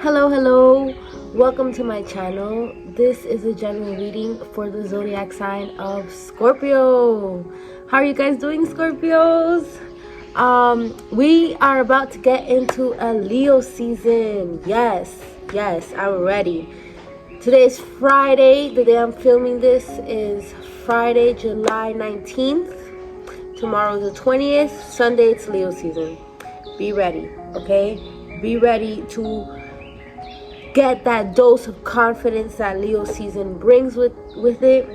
Hello, welcome to my channel. This is a general reading for the zodiac sign of Scorpio. How are you guys doing, Scorpios? We are about to get into a Leo season. Yes, I'm ready. Today is Friday. The day I'm filming this is Friday, July 19th. Tomorrow is the 20th. Sunday, it's Leo season. Be ready, okay? Be ready to get that dose of confidence that Leo season brings with it.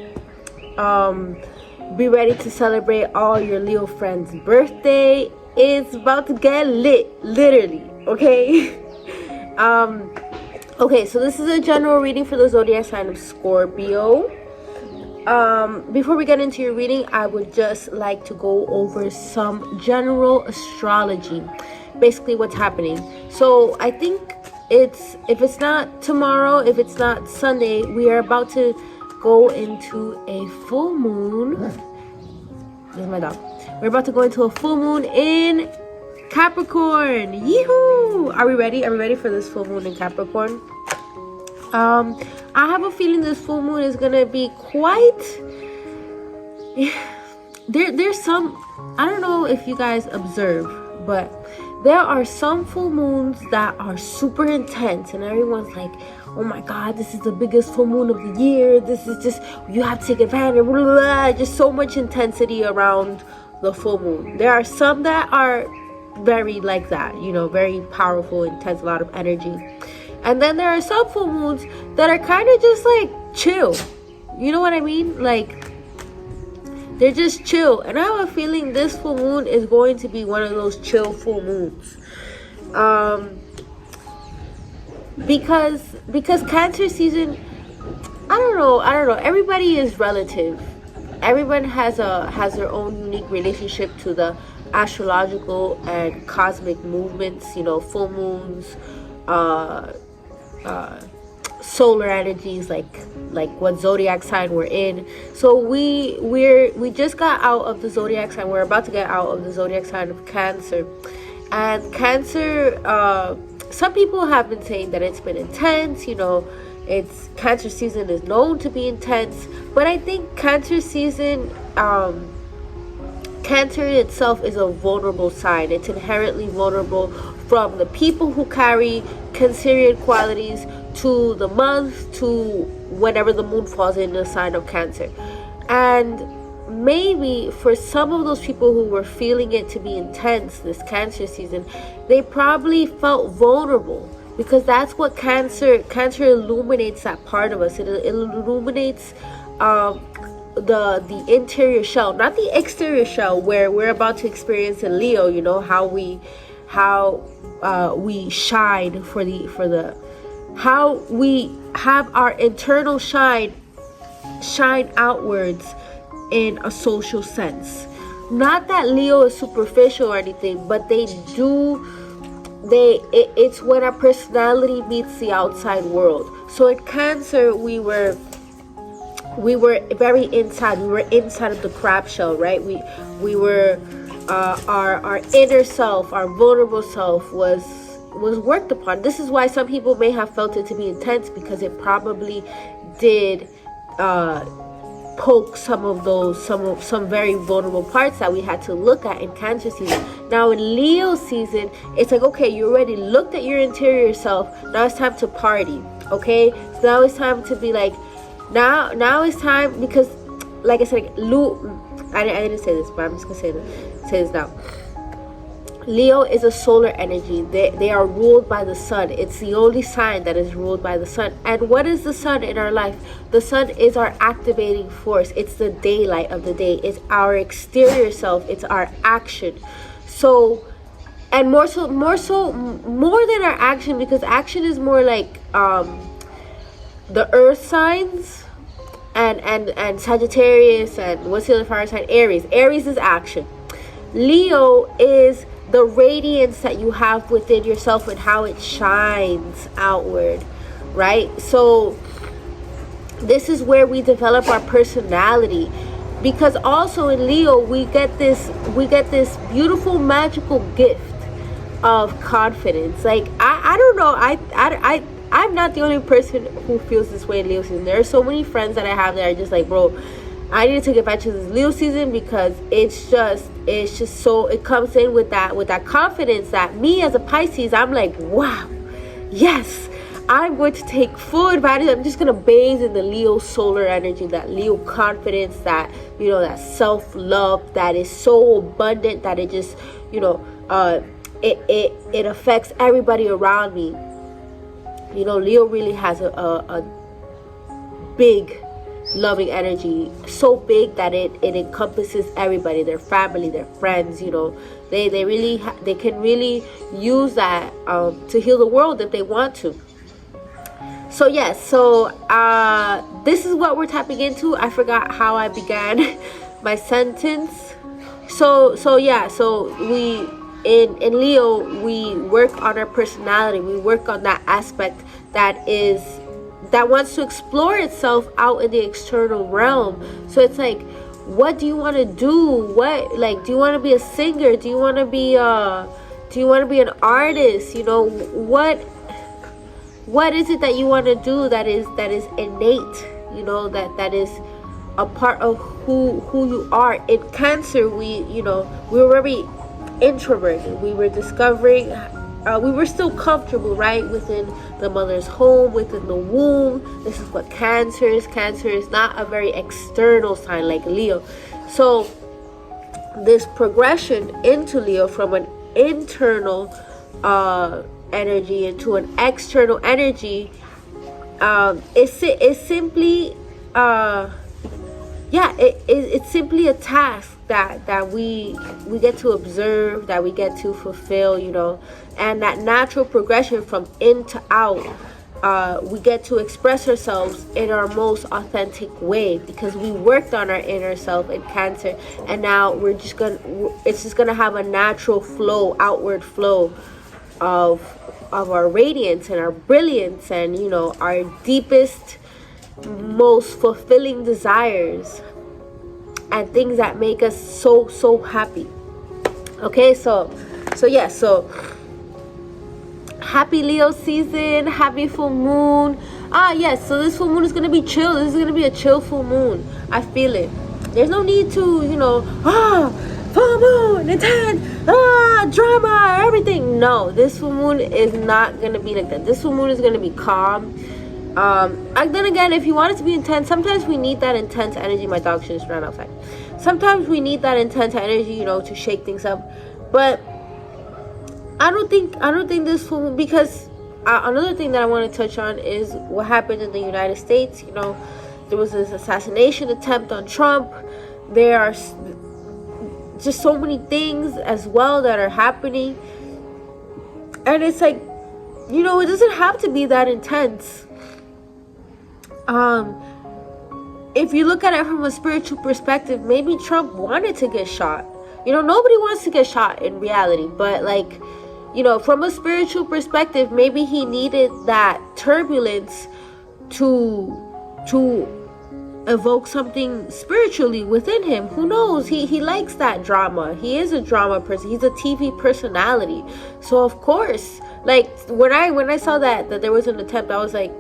Be ready to celebrate all your Leo friends' birthday. It's about to get lit, literally, okay? Okay, so this is a general reading for the zodiac sign of Scorpio. Before we get into your reading, I would just like to go over some general astrology, basically what's happening. So I think if it's not tomorrow, if it's not Sunday, we are about to go into a full moon. This is my dog. We're about to go into a full moon in Capricorn. Yee-hoo! Are we ready? Are we ready for this full moon in Capricorn? I have a feeling this full moon is gonna be quite. There's some. I don't know if you guys observe, but there are some full moons that are super intense and everyone's like, oh my god, this is the biggest full moon of the year, this is just, you have to take advantage, blah, blah, blah. Just so much intensity around the full moon. There are some that are very like that, very powerful, intense, a lot of energy. And then there are some full moons that are kind of just like chill, you know what I mean? Like, they're just chill, and I have a feeling this full moon is going to be one of those chill full moons. Because Cancer season, I don't know. Everybody is relative. Everyone has their own unique relationship to the astrological and cosmic movements. Full moons, solar energies, like what zodiac sign we're in. So we just got out of the zodiac sign. We're about to get out of the zodiac sign of Cancer. And Cancer, some people have been saying that it's been intense. It's Cancer season is known to be intense, but I think Cancer season, Cancer itself is a vulnerable sign. It's inherently vulnerable, from the people who carry Cancerian qualities to the month, to whenever the moon falls in the sign of Cancer. And maybe for some of those people who were feeling it to be intense this Cancer season, they probably felt vulnerable, because that's what Cancer illuminates, that part of us. It illuminates the interior shell, not the exterior shell, where we're about to experience in Leo. How we shine how we have our internal shine outwards in a social sense. Not that Leo is superficial or anything, but it's when our personality meets the outside world. So in Cancer, we were very inside. We were inside of the crab shell, right? We were our inner self, our vulnerable self was worked upon. This is why some people may have felt it to be intense, because it probably did poke some very vulnerable parts that we had to look at in Cancer season. Now in Leo season, it's like, okay, you already looked at your interior self, now it's time to party. Okay, so now it's time to be like, now it's time, because like I said, I didn't say this, but I'm just gonna say this now. Leo is a solar energy. They are ruled by the sun. It's the only sign that is ruled by the sun. And what is the sun in our life? The sun is our activating force. It's the daylight of the day. It's our exterior self. It's our action. So, and more than our action, because action is more like the earth signs and Sagittarius, and what's the other fire sign? Aries. Aries is action. Leo is the radiance that you have within yourself and how it shines outward, right? So this is where we develop our personality, because also in Leo we get this beautiful magical gift of confidence. Like I don't know, I'm not the only person who feels this way in Leo season. There are so many friends that I have that are just like, bro, I need to take advantage of this Leo season, because it's just so, it comes in with that confidence that me as a Pisces, I'm like, wow, yes, I'm going to take full advantage. I'm just going to bathe in the Leo solar energy, that Leo confidence, that, you know, that self-love that is so abundant that it just, you know, it affects everybody around me. You know, Leo really has a big loving energy, so big that it encompasses everybody, their family, their friends. You know, they really they can really use that to heal the world if they want to. So yes, so this is what we're tapping into. I forgot how I began my sentence. So yeah, so we in Leo, we work on our personality. We work on that aspect that wants to explore itself out in the external realm. So it's like, what do you want to do? What, like, do you want to be a singer? Do you want to be an artist? You know, what is it that you want to do that is innate? You know, that is a part of who you are. In Cancer, we were very introverted. We were discovering, we were still comfortable, right, within the mother's home, within the womb. This is what Cancer is. Cancer is not a very external sign like Leo. So this progression into Leo from an internal energy into an external energy is simply it's simply a task that we get to observe, that we get to fulfill, you know, and that natural progression from in to out, we get to express ourselves in our most authentic way, because we worked on our inner self in Cancer, and now it's just gonna have a natural flow, outward flow of our radiance and our brilliance, and, you know, our deepest, most fulfilling desires and things that make us so happy. Okay, so happy Leo season, happy full moon. Yes, so this full moon is gonna be chill. This is gonna be a chill full moon. I feel it. There's no need to, you know, full moon, intense, drama, everything. No, this full moon is not gonna be like that. This full moon is gonna be calm. And then again, if you want it to be intense, sometimes we need that intense energy. My dog just ran outside. Sometimes we need that intense energy, you know, to shake things up. But I don't think this full moon, because another thing that I want to touch on is what happened in the United States. You know, there was this assassination attempt on Trump. There are just so many things as well that are happening, and it's like, you know, it doesn't have to be that intense. If you look at it from a spiritual perspective, maybe Trump wanted to get shot. You know, nobody wants to get shot in reality, but, like, you know, from a spiritual perspective, maybe he needed that turbulence to evoke something spiritually within him. Who knows? He likes that drama. He is a drama person. He's a TV personality. So of course, like, when I saw that there was an attempt, I was like,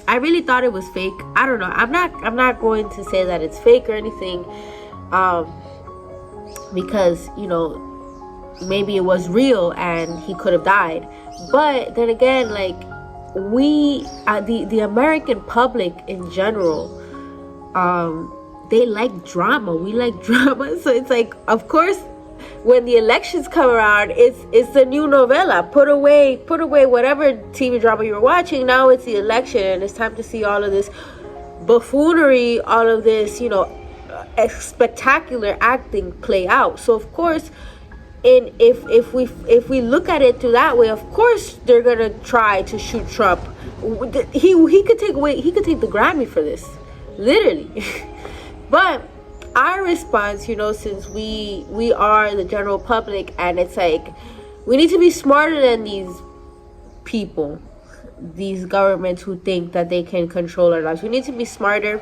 I really thought it was fake. I don't know. I'm not going to say that it's fake or anything, because, you know, maybe it was real and he could have died. But then again, like, we the American public in general, they like drama. We like drama. So it's like, of course, when the elections come around, it's the new novella. Put away whatever TV drama you were watching. Now it's the election, and it's time to see all of this buffoonery, all of this, you know, spectacular acting play out. So of course, if we look at it through that way, of course they're gonna try to shoot Trump. He could take the Grammy for this, literally. But our response, you know, since we are the general public, and it's like, we need to be smarter than these people, these governments who think that they can control our lives. We need to be smarter,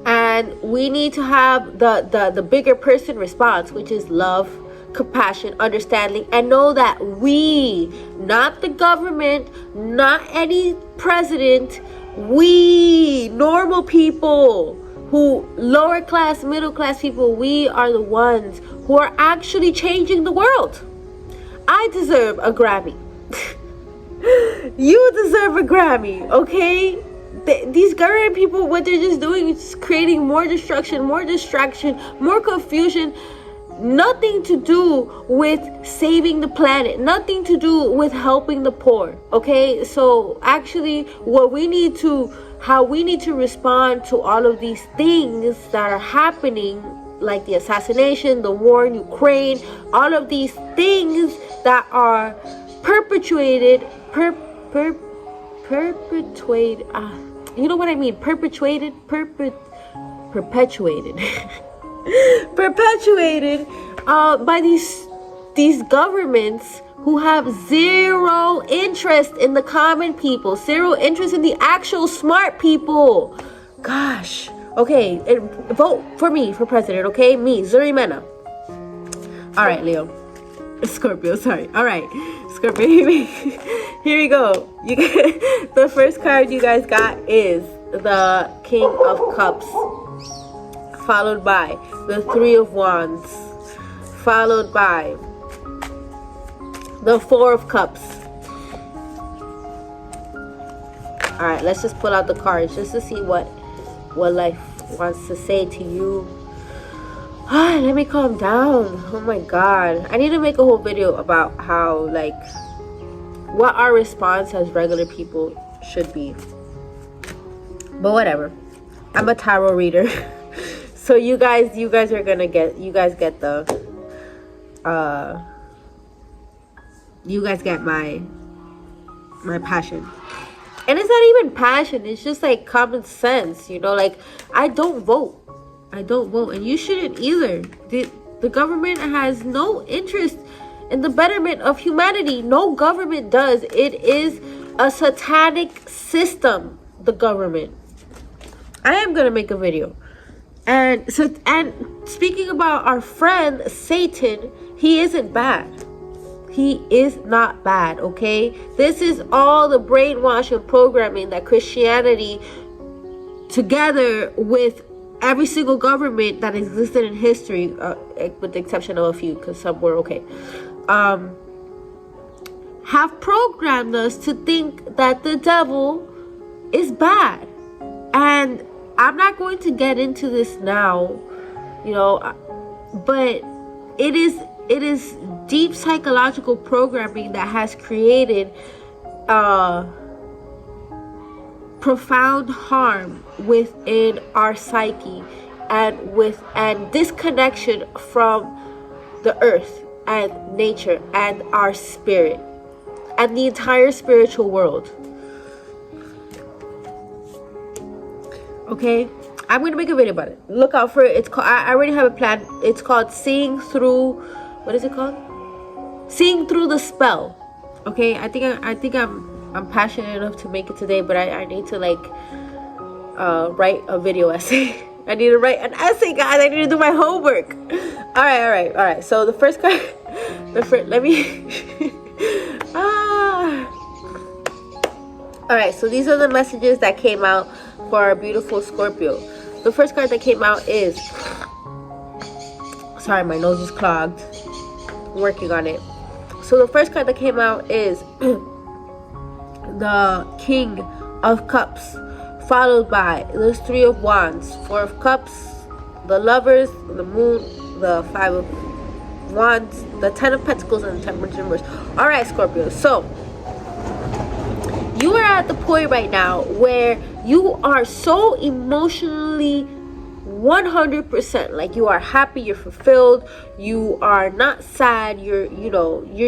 and we need to have the bigger person response, which is love, compassion, understanding, and know that we, not the government, not any president, we, normal people, who lower class, middle class people, we are the ones who are actually changing the world. I deserve a Grammy. You deserve a Grammy, okay? These government people, what they're just doing is creating more destruction, more distraction, more confusion. Nothing to do with saving the planet, nothing to do with helping the poor, okay? So actually, how we need to respond to all of these things that are happening, like the assassination, the war in Ukraine, all of these things that are perpetuated, you know what I mean? Perpetuated by these governments who have zero interest in the common people, zero interest in the actual smart people. Gosh. Okay, vote for me for president, okay? Me, Zuri Mena. All right, Leo. Scorpio, sorry. All right, Scorpio, here we go. The first card you guys got is the King of Cups, followed by the Three of Wands, followed by the Four of Cups. All right, let's just pull out the cards just to see what life wants to say to you. Let me calm down. Oh my god, I need to make a whole video about how, like, what our response as regular people should be. But whatever, I'm a tarot reader. So you guys are gonna get, you guys get my passion. And it's not even passion, it's just like common sense, you know? Like, I don't vote, and you shouldn't either. The government has no interest in the betterment of humanity. No government does. It is a satanic system, the government. I am gonna make a video. And speaking about our friend Satan, he isn't bad. He is not bad, okay? This is all the brainwash and programming that Christianity, together with every single government that existed in history, with the exception of a few, because some were okay, have programmed us to think that the devil is bad. And I'm not going to get into this now, you know, but it is deep psychological programming that has created profound harm within our psyche and disconnection from the earth and nature and our spirit and the entire spiritual world. Okay, I'm going to make a video about it. Look out for it. It's called, I already have a plan. It's called Seeing Through, what is it called? Seeing Through the Spell. Okay, I think I'm passionate enough to make it today, but I need to, like, write a video essay. I need to write an essay, guys. I need to do my homework. All right. So the first card, let me all right, so these are the messages that came out for our beautiful Scorpio. The first card that came out is, sorry, my nose is clogged, I'm working on it. So the first card that came out is the King of Cups, followed by the Three of Wands, Four of Cups, the Lovers, the Moon, the Five of Wands, the Ten of Pentacles, and the Temperance in reverse. All right, Scorpio, so you are at the point right now where you are so emotionally 100%, like, you are happy, you're fulfilled, you are not sad, you're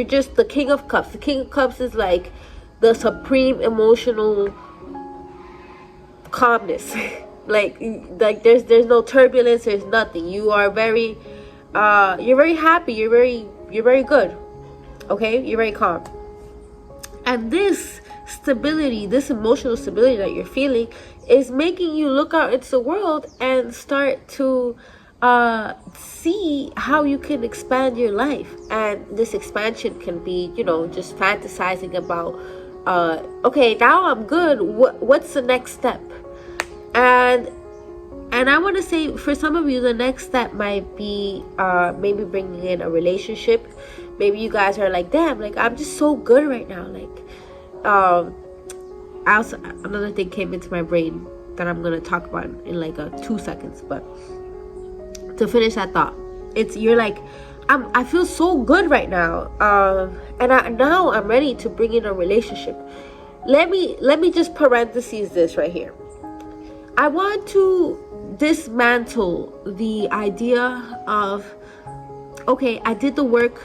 just the King of Cups. The King of Cups is like the supreme emotional calmness. like there's no turbulence, there's nothing. You are very you're very happy, you're very good, okay? You're very calm. And this stability, this emotional stability that you're feeling, is making you look out into the world and start to see how you can expand your life. And this expansion can be, just fantasizing about, okay, now I'm good, what's the next step? And I want to say, for some of you, the next step might be maybe bringing in a relationship. Maybe you guys are like, damn, like, I'm just so good right now. Like, another thing came into my brain that I'm going to talk about in like 2 seconds. But to finish that thought, you're like, I feel so good right now. And now I'm ready to bring in a relationship. Let me just parentheses this right here. I want to dismantle the idea of, okay, I did the work.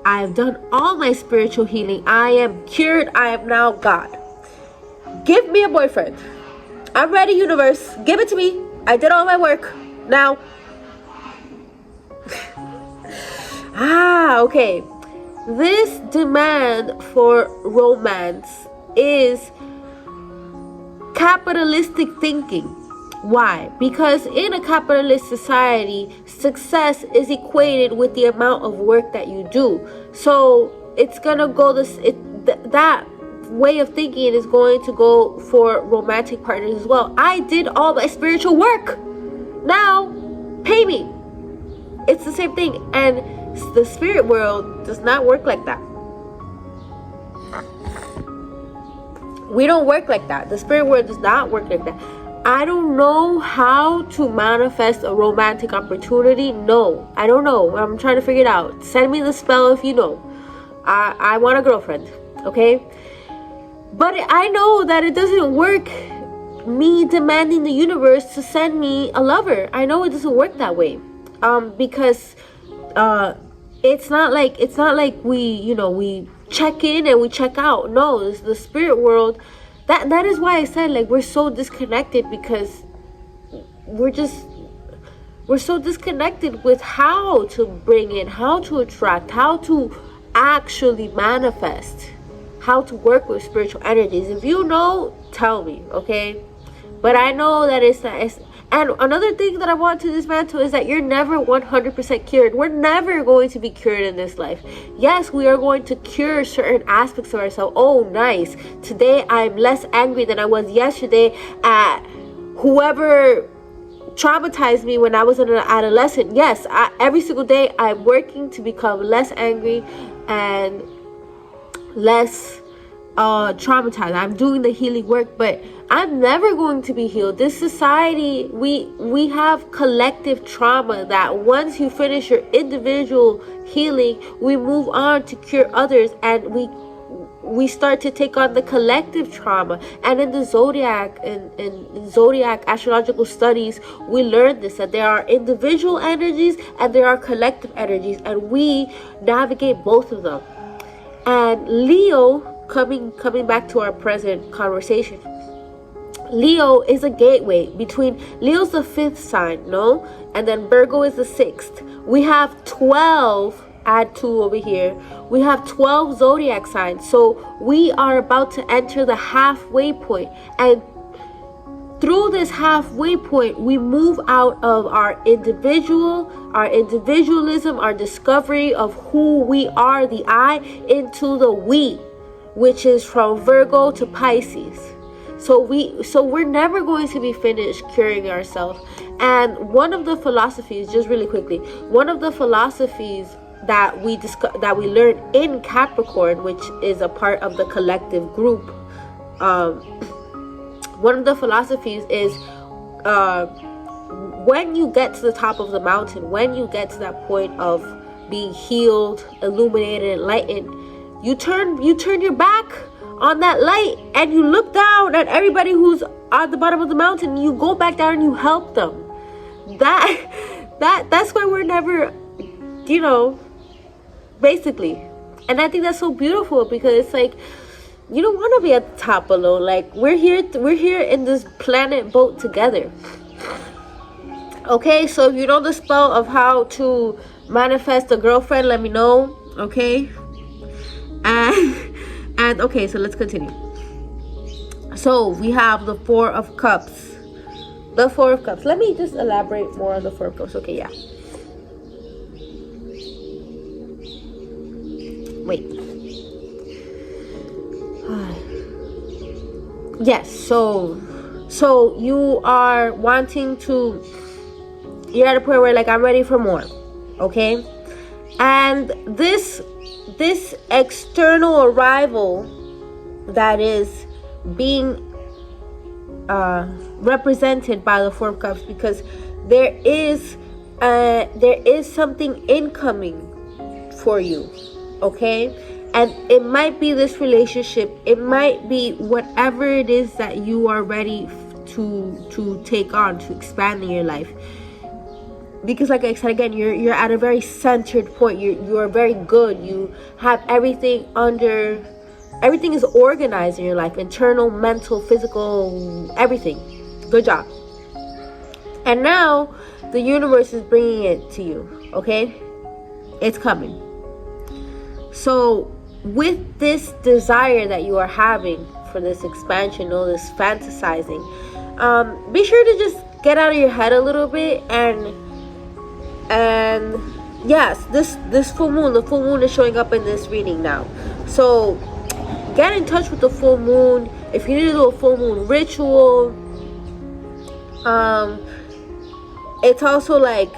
I've done all my spiritual healing. I am cured. I am now God. Give me a boyfriend. I'm ready, universe. Give it to me. I did all my work. Now. Okay. This demand for romance is capitalistic thinking. Why? Because in a capitalist society, success is equated with the amount of work that you do. So it's gonna go that way of thinking is going to go for romantic partners as well. I did all my spiritual work. Now, pay me. It's the same thing, and the spirit world does not work like that. We don't work like that. The spirit world does not work like that. I don't know how to manifest a romantic opportunity. No, I don't know. I'm trying to figure it out. Send me the spell if you know. I want a girlfriend, okay? But I know that it doesn't work, me demanding the universe to send me a lover. I know it doesn't work that way. Because it's not like we check in and we check out. No, it's the spirit world. That is why I said, like, we're so disconnected, because we're so disconnected with how to bring in, how to attract, how to actually manifest, how to work with spiritual energies. If you know, tell me, okay? But I know that it's and another thing that I want to dismantle is that you're never 100% cured. We're never going to be cured in this life. Yes, we are going to cure certain aspects of ourselves. Oh, nice. Today, I'm less angry than I was yesterday at whoever traumatized me when I was an adolescent. Yes, every single day, I'm working to become less angry and less traumatized. I'm doing the healing work, but I'm never going to be healed. This society, we have collective trauma that once you finish your individual healing, we move on to cure others, and we start to take on the collective trauma. And in the zodiac, in zodiac astrological studies, we learn this, that there are individual energies and there are collective energies, and we navigate both of them. And Leo, coming back to our present conversation, Leo is a gateway between, Leo's the 5th sign, no? And then Virgo is the 6th. We have 12, add 2 over here. We have 12 zodiac signs. So we are about to enter the halfway point. And through this halfway point, we move out of our individualism, our discovery of who we are, the I, into the we, which is from Virgo to Pisces. So we're never going to be finished curing ourselves. And one of the philosophies, just really quickly, one of the philosophies that we learned in Capricorn, which is a part of the collective group, one of the philosophies is when you get to the top of the mountain, when you get to that point of being healed, illuminated, enlightened, you turn your back on that light and you look down at everybody who's at the bottom of the mountain. You go back down and you help them. That's why we're never, basically. And I think that's so beautiful, because it's like, you don't want to be at the top alone. Like, we're here in this planet boat together. Okay, so if you know the spell of how to manifest a girlfriend, let me know. Okay. And okay, so let's continue. So we have the 4 of Cups. The Four of Cups. Let me just elaborate more on the Four of Cups. Okay, yeah. Wait. Yes, so you are wanting to, you're at a point where like, I'm ready for more, okay? And this external arrival that is being represented by the Four of Cups, because there is something incoming for you, okay? And it might be this relationship, it might be whatever it is that you are ready to take on, to expand in your life. Because like I said again, you're at a very centered point. You're very good. You have everything is organized in your life, internal, mental, physical, everything. Good job. And now the universe is bringing it to you, okay? It's coming. So with this desire that you are having for this expansion, all this fantasizing, be sure to just get out of your head a little bit. And yes, this full moon, the full moon is showing up in this reading now. So get in touch with the full moon. If you need to do a full moon ritual, it's also like,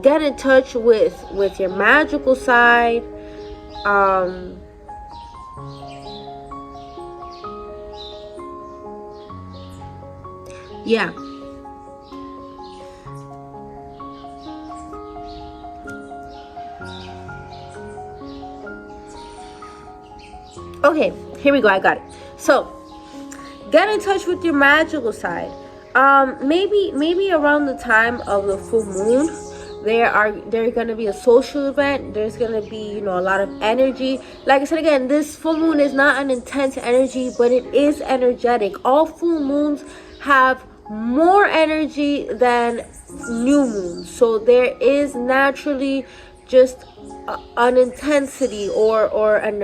get in touch with your magical side. Yeah. Okay, here we go. I got it. So, get in touch with your magical side. Maybe around the time of the full moon, there's gonna be a social event. There's gonna be, a lot of energy. Like I said again, this full moon is not an intense energy, but it is energetic. All full moons have more energy than new moons, so there is naturally just an intensity or an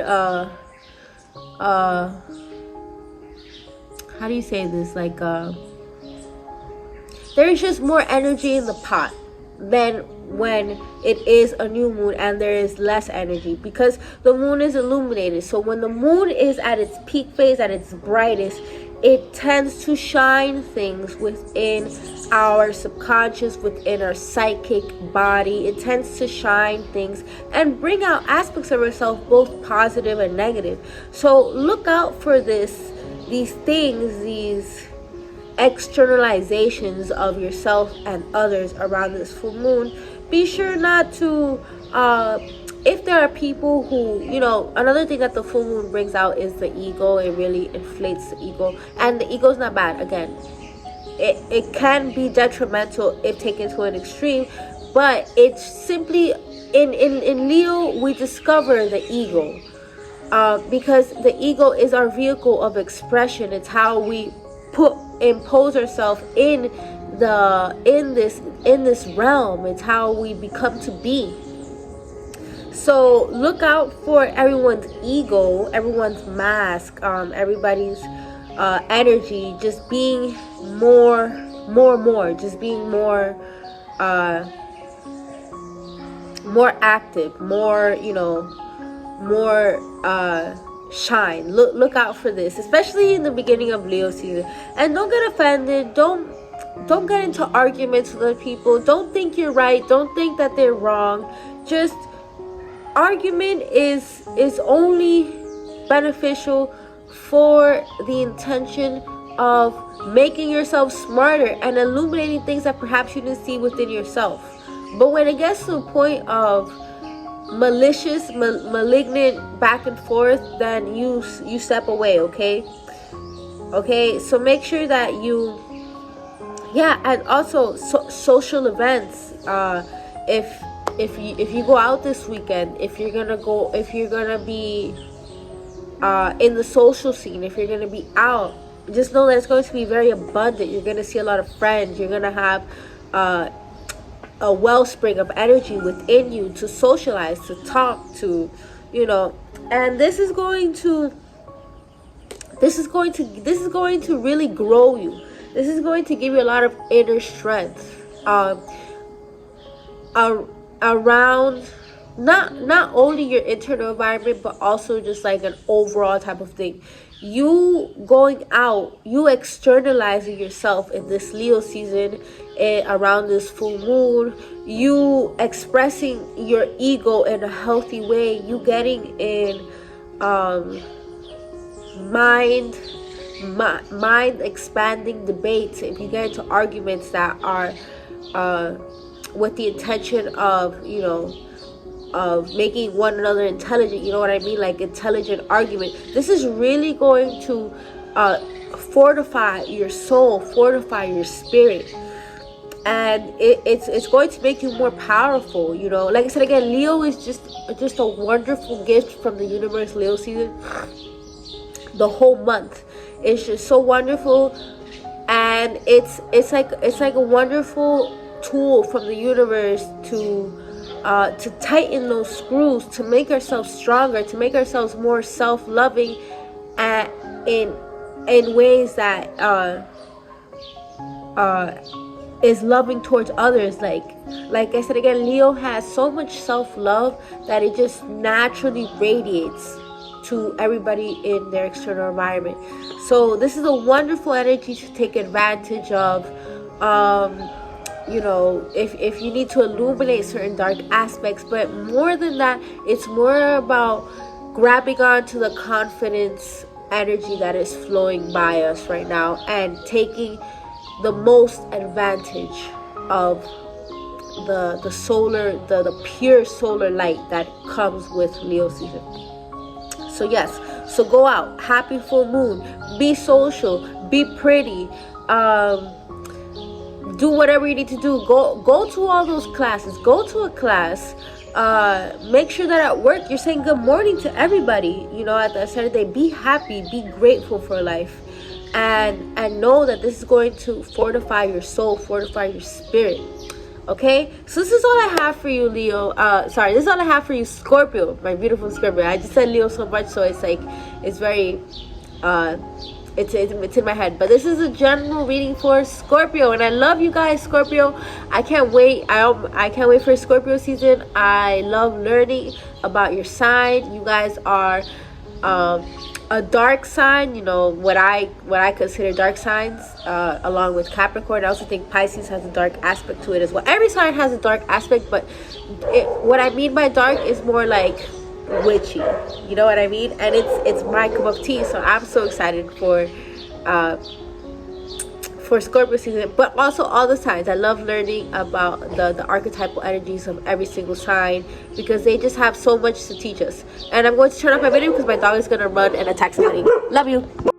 how do you say this, like there is just more energy in the pot than when it is a new moon and there is less energy, because the moon is illuminated. So when the moon is at its peak phase, at its brightest, it tends to shine things within our subconscious, within our psychic body. It tends to shine things and bring out aspects of ourselves, both positive and negative. So look out for these things, these externalizations of yourself and others around this full moon. Be sure not to if there are people who, another thing that the full moon brings out is the ego. It really inflates the ego, and the ego is not bad. Again, it can be detrimental if taken to an extreme, but it's simply in Leo we discover the ego, because the ego is our vehicle of expression. It's how we impose ourselves in this realm. It's how we become to be. So look out for everyone's ego, everyone's mask, everybody's energy just being more, just being more active, more, more shine. Look out for this, especially in the beginning of Leo season. And don't get offended. Don't get into arguments with other people. Don't think you're right. Don't think that they're wrong. Just argument is only beneficial for the intention of making yourself smarter and illuminating things that perhaps you didn't see within yourself. But when it gets to a point of malicious, malignant back and forth, then you step away. Okay, so make sure that you, and also social events. If you go out this weekend, if you're gonna be in the social scene, if you're gonna be out, just know that it's going to be very abundant. You're gonna see a lot of friends. You're gonna have a wellspring of energy within you to socialize, to talk to, and this is going to really grow you. This is going to give you a lot of inner strength around not only your internal environment, but also just like an overall type of thing. You going out, you externalizing yourself in this Leo season, around this full moon, you expressing your ego in a healthy way, you getting in mind expanding debates. If you get into arguments that are with the intention of, of making one another intelligent, you know what I mean, like intelligent argument, this is really going to fortify your soul, fortify your spirit, and it's going to make you more powerful. Like I said again, Leo is just a wonderful gift from the universe. Leo season, the whole month, it's just so wonderful, and it's like a wonderful tool from the universe to tighten those screws, to make ourselves stronger, to make ourselves more self-loving, in ways that is loving towards others. Like I said again, Leo has so much self-love that it just naturally radiates to everybody in their external environment. So this is a wonderful energy to take advantage of. If you need to illuminate certain dark aspects, but more than that, it's more about grabbing onto the confidence energy that is flowing by us right now and taking the most advantage of the solar, the pure solar light that comes with Leo season. So yes, so go out, happy full moon, be social, be pretty, do whatever you need to do. Go to all those classes, go to a class, make sure that at work you're saying good morning to everybody. At the end of the day, be happy, be grateful for life, and know that this is going to fortify your soul, fortify your spirit. Okay, so this is all I have for you, Leo. This is all I have for you, Scorpio, my beautiful Scorpio. I just said Leo so much, so it's like, it's very it's in my head. But this is a general reading for Scorpio, and I love you guys, Scorpio. I can't wait. I can't wait for Scorpio season. I love learning about your sign. You guys are a dark sign, what I consider dark signs, along with Capricorn. I also think Pisces has a dark aspect to it as well. Every sign has a dark aspect, but what I mean by dark is more like witchy, you know what I mean? And it's my cup of tea, so I'm so excited for Scorpio season, but also all the signs. I love learning about the archetypal energies of every single sign, because they just have so much to teach us. And I'm going to turn off my video because my dog is going to run and attack somebody. Love you.